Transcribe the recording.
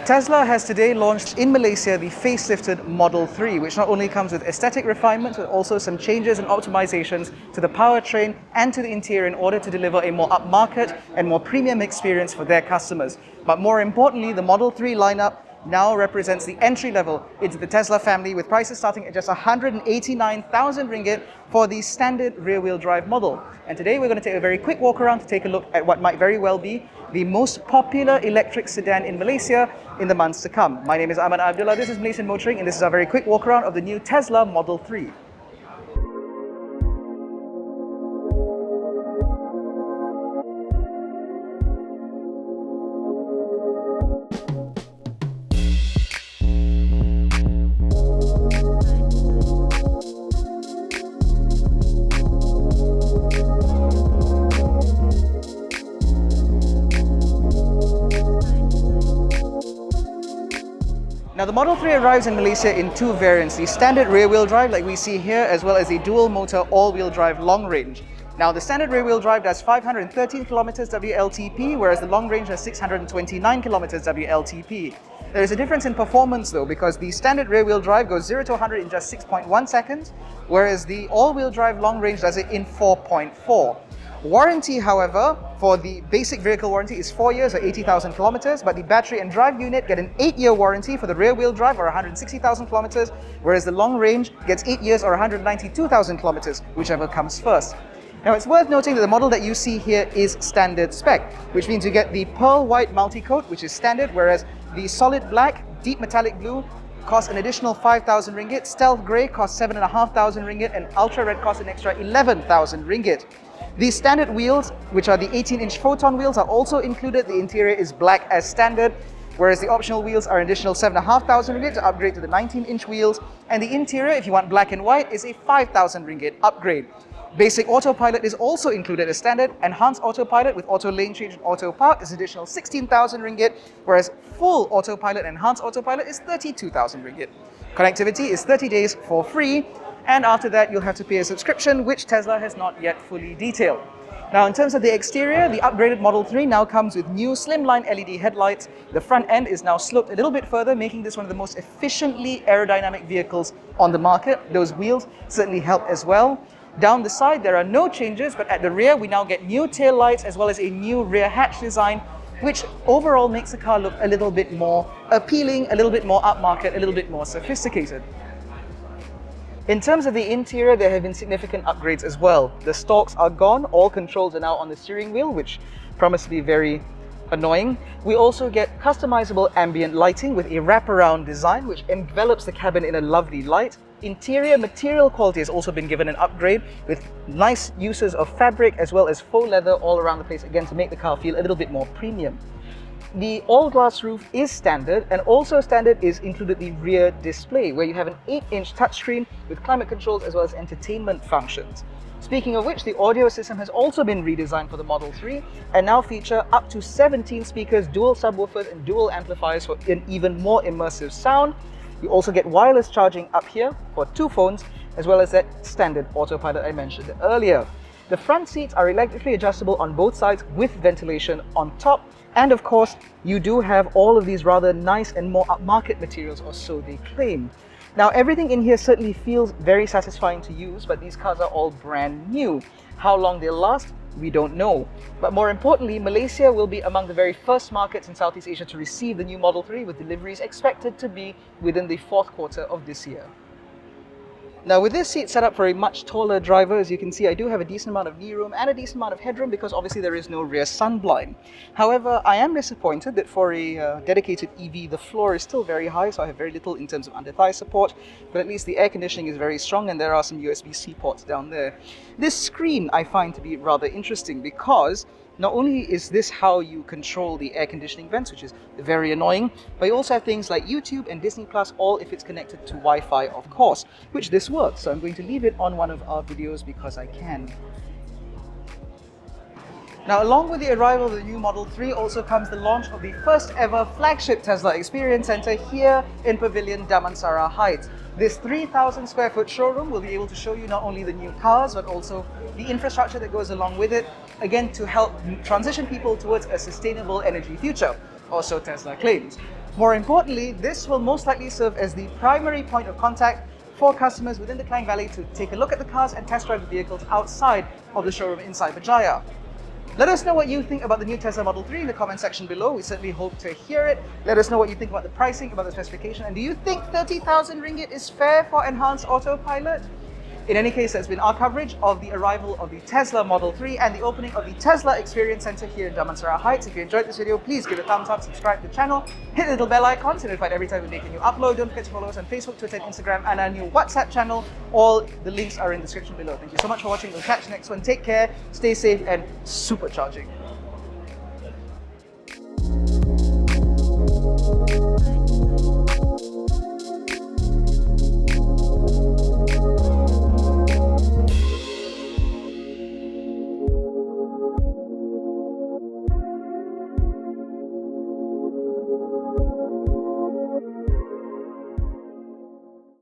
Tesla has today launched in Malaysia the facelifted Model 3, which not only comes with aesthetic refinements, but also some changes and optimizations to the powertrain and to the interior in order to deliver a more upmarket and more premium experience for their customers. But more importantly, the Model 3 lineup now represents the entry level into the Tesla family, with prices starting at just 189,000 ringgit for the standard rear-wheel drive model. And today we're going to take a very quick walk around to take a look at what might very well be the most popular electric sedan in Malaysia in the months to come. My name is AIMAN ABDULLAH, this is Malaysian Motoring, and this is our very quick walk around of the new Tesla Model 3. Now the Model 3 arrives in Malaysia in two variants, the standard rear-wheel drive like we see here, as well as the dual-motor all-wheel drive long range. Now the standard rear-wheel drive does 513 kilometers WLTP, whereas the long range has 629 kilometers WLTP. There is a difference in performance though, because the standard rear-wheel drive goes 0 to 100 in just 6.1 seconds, whereas the all-wheel drive long range does it in 4.4. Warranty, however, for the basic vehicle warranty is 4 years or 80,000 kilometers, but the battery and drive unit get an 8-year warranty for the rear-wheel drive or 160,000 kilometers, whereas the long range gets 8 years or 192,000 kilometers, whichever comes first. Now it's worth noting that the model that you see here is standard spec, which means you get the pearl white multi-coat, which is standard, whereas the solid black, deep metallic blue costs an additional 5,000 ringgit, stealth grey costs 7,500 ringgit, and ultra red costs an extra 11,000 ringgit. The standard wheels, which are the 18-inch Photon wheels, are also included. The interior is black as standard, whereas the optional wheels are an additional 7,500 ringgit to upgrade to the 19-inch wheels. And the interior, if you want black and white, is a 5,000 ringgit upgrade. Basic autopilot is also included as standard. Enhanced autopilot with auto lane change and auto park is additional 16,000 ringgit, whereas full autopilot and enhanced autopilot is 32,000 ringgit. Connectivity is 30 days for free. And after that, you'll have to pay a subscription, which Tesla has not yet fully detailed. Now, in terms of the exterior, the upgraded Model 3 now comes with new slimline LED headlights. The front end is now sloped a little bit further, making this one of the most efficiently aerodynamic vehicles on the market. Those wheels certainly help as well. Down the side, there are no changes, but at the rear, we now get new tail lights as well as a new rear hatch design, which overall makes the car look a little bit more appealing, a little bit more upmarket, a little bit more sophisticated. In terms of the interior, there have been significant upgrades as well. The stalks are gone, all controls are now on the steering wheel, which promise to be very annoying. We also get customizable ambient lighting with a wraparound design, which envelops the cabin in a lovely light. Interior material quality has also been given an upgrade with nice uses of fabric as well as faux leather all around the place, again to make the car feel a little bit more premium. The all-glass roof is standard, and also standard is included the rear display, where you have an 8-inch touchscreen with climate controls as well as entertainment functions. Speaking of which, the audio system has also been redesigned for the Model 3 and now feature up to 17 speakers, dual subwoofers and dual amplifiers for an even more immersive sound. You also get wireless charging up here for 2 phones, as well as that standard autopilot I mentioned earlier. The front seats are electrically adjustable on both sides with ventilation on top. And of course, you do have all of these rather nice and more upmarket materials, or so they claim. Now, everything in here certainly feels very satisfying to use, but these cars are all brand new. How long they'll last, we don't know. But more importantly, Malaysia will be among the very first markets in Southeast Asia to receive the new Model 3, with deliveries expected to be within the 4th quarter of this year. Now, with this seat set up for a much taller driver, as you can see, I do have a decent amount of knee room and a decent amount of headroom because obviously there is no rear sunblind. However, I am disappointed that for a dedicated EV, the floor is still very high, so I have very little in terms of under-thigh support, but at least the air conditioning is very strong and there are some USB-C ports down there. This screen I find to be rather interesting because not only is this how you control the air conditioning vents, which is very annoying, but you also have things like YouTube and Disney Plus, all if it's connected to Wi-Fi, of course, which this works. So I'm going to leave it on one of our videos because I can. Now, along with the arrival of the new Model 3 also comes the launch of the first ever flagship Tesla Experience Center here in Pavilion Damansara Heights. This 3,000 square foot showroom will be able to show you not only the new cars, but also the infrastructure that goes along with it, again to help transition people towards a sustainable energy future, or so Tesla claims. More importantly, this will most likely serve as the primary point of contact for customers within the Klang Valley to take a look at the cars and test drive the vehicles outside of the showroom in Cyberjaya. Let us know what you think about the new Tesla Model 3 in the comment section below. We certainly hope to hear it. Let us know what you think about the pricing, about the specification, and do you think 30,000 ringgit is fair for enhanced autopilot? In any case, that's been our coverage of the arrival of the Tesla Model 3 and the opening of the Tesla Experience Center here in Damansara Heights. If you enjoyed this video, please give it a thumbs up, subscribe to the channel, hit the little bell icon to be notified every time we make a new upload. Don't forget to follow us on Facebook, Twitter, and Instagram, and our new WhatsApp channel. All the links are in the description below. Thank you so much for watching. We'll catch you next one. Take care, stay safe, and supercharging.